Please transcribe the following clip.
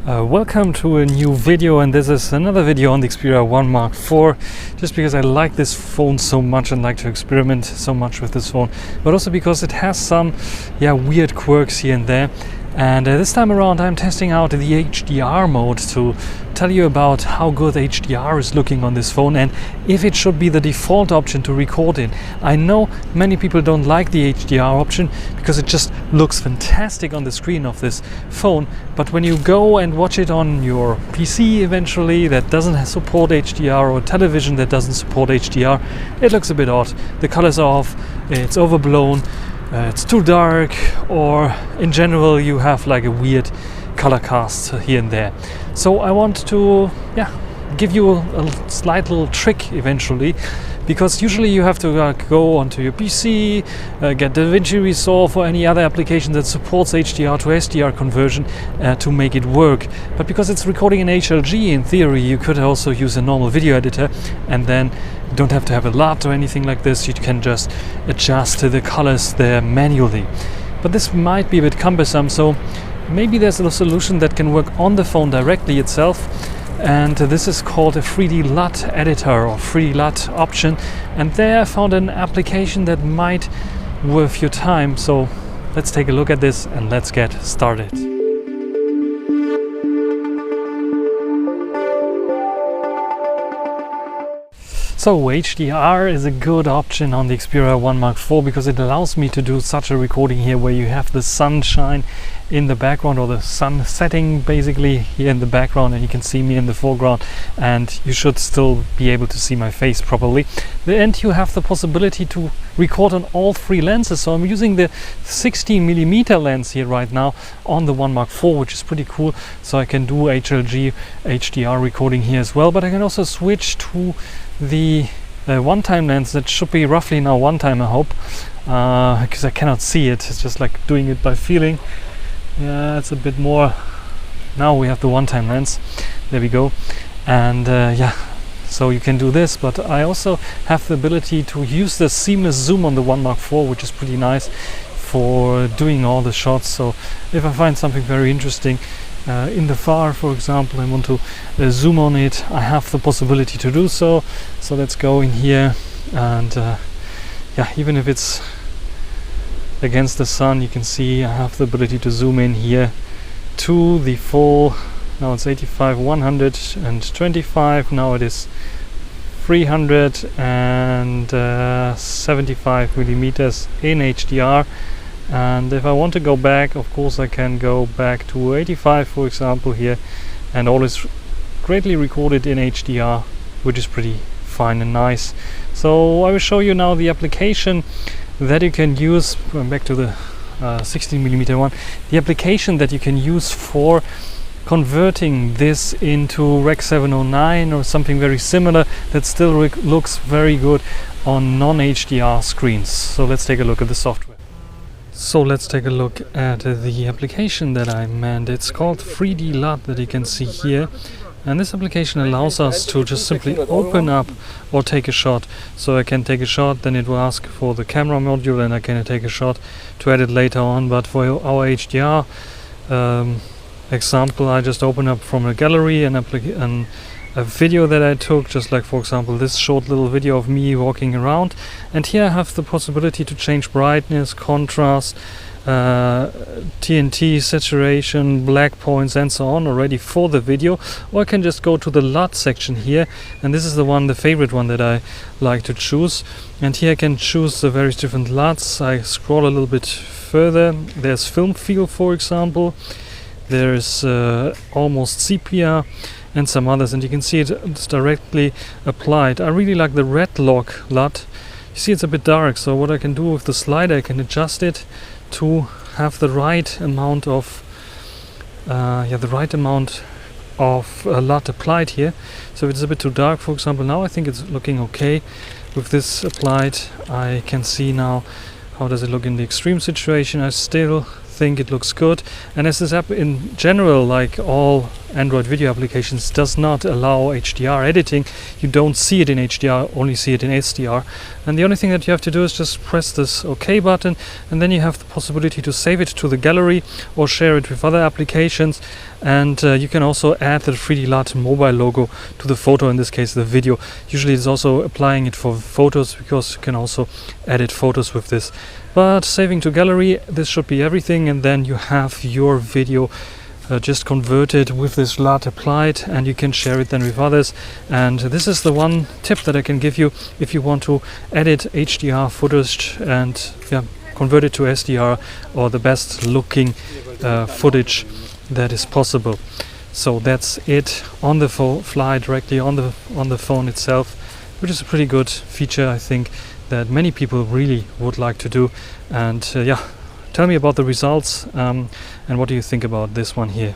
Welcome to a new video, and this is another video on the Xperia 1 Mark IV, just because I like this phone so much and like to experiment so much with this phone, but also because it has some weird quirks here and there. And this time around I'm testing out the HDR mode to tell you about how good HDR is looking on this phone and if it should be the default option to record in. I know many people don't like the HDR option because it just looks fantastic on the screen of this phone, but when you go and watch it on your PC eventually that doesn't support HDR, or television that doesn't support HDR, it looks a bit odd. The colors are off, it's overblown, it's too dark, or in general you have like a weird color cast here and there. So I want to give you a slight little trick eventually, because usually you have to go onto your PC, get DaVinci Resolve or any other application that supports HDR to SDR conversion to make it work. But because it's recording in HLG, in theory you could also use a normal video editor, and then you don't have to have a LUT or anything like this. You can just adjust the colors there manually. But this might be a bit cumbersome, so maybe there's a solution that can work on the phone directly itself. And this is called a 3D LUT editor or 3D LUT option, and there I found an application that might worth your time. So let's take a look at this and let's get started. So HDR is a good option on the Xperia 1 Mark IV because it allows me to do such a recording here where you have the sunshine in the background, or the sun setting basically here in the background, and you can see me in the foreground, and you should still be able to see my face properly. And you have the possibility to record on all three lenses. So I'm using the 16mm lens here right now on the 1 Mark IV, which is pretty cool. So I can do HLG HDR recording here as well, but I can also switch to the one-time lens that should be roughly now one-time, I hope, because I cannot see it. It's just like doing it by feeling. Yeah, it's a bit more. Now we have the one-time lens. There we go. And so you can do this, but I also have the ability to use the seamless zoom on the 1 Mark IV, which is pretty nice for doing all the shots. So if I find something very interesting in the far, for example, I want to zoom on it, I have the possibility to do so. So let's go in here, and even if it's against the sun, you can see I have the ability to zoom in here to the full. Now it's 85, 125, now it is 375 millimeters in HDR. And if I want to go back, of course I can go back to 85, for example, here, and all is greatly recorded in HDR, which is pretty fine and nice. So I will show you now the application that you can use. Going back to the 16mm one, the application that you can use for converting this into Rec 709 or something very similar that still looks very good on non-HDR screens. So let's take a look at the software. So let's take a look at the application that I meant. It's called 3D LUT that you can see here, and this application allows us to just simply open up or take a shot. So I can take a shot, then it will ask for the camera module, and I can take a shot to edit later on. But for our HDR example, I just open up from a gallery and a video that I took, just like for example this short little video of me walking around, and here I have the possibility to change brightness, contrast, TNT, saturation, black points and so on already for the video. Or I can just go to the LUT section here, and this is the favorite one that I like to choose, and here I can choose the various different LUTs. I scroll a little bit further. There's film feel, for example, there's almost sepia and some others, and you can see it's directly applied. I really like the red lock LUT. You see it's a bit dark, so what I can do with the slider, I can adjust it to have the right amount of LUT applied here. So if it's a bit too dark, for example, now I think it's looking okay. With this applied, I can see now how does it look in the extreme situation. I still think it looks good, and as this app in general, like all Android video applications does not allow HDR editing. You don't see it in HDR, only see it in SDR. And the only thing that you have to do is just press this OK button, and then you have the possibility to save it to the gallery or share it with other applications. And you can also add the 3D LUT mobile logo to the photo, in this case the video. Usually it's also applying it for photos, because you can also edit photos with this. But saving to gallery, this should be everything, and then you have your video just converted with this LUT applied, and you can share it then with others. And this is the one tip that I can give you if you want to edit HDR footage and convert it to SDR, or the best looking footage that is possible. So that's it on the fly, directly on the phone itself, which is a pretty good feature, I think, that many people really would like to do. And tell me about the results, and what do you think about this one here.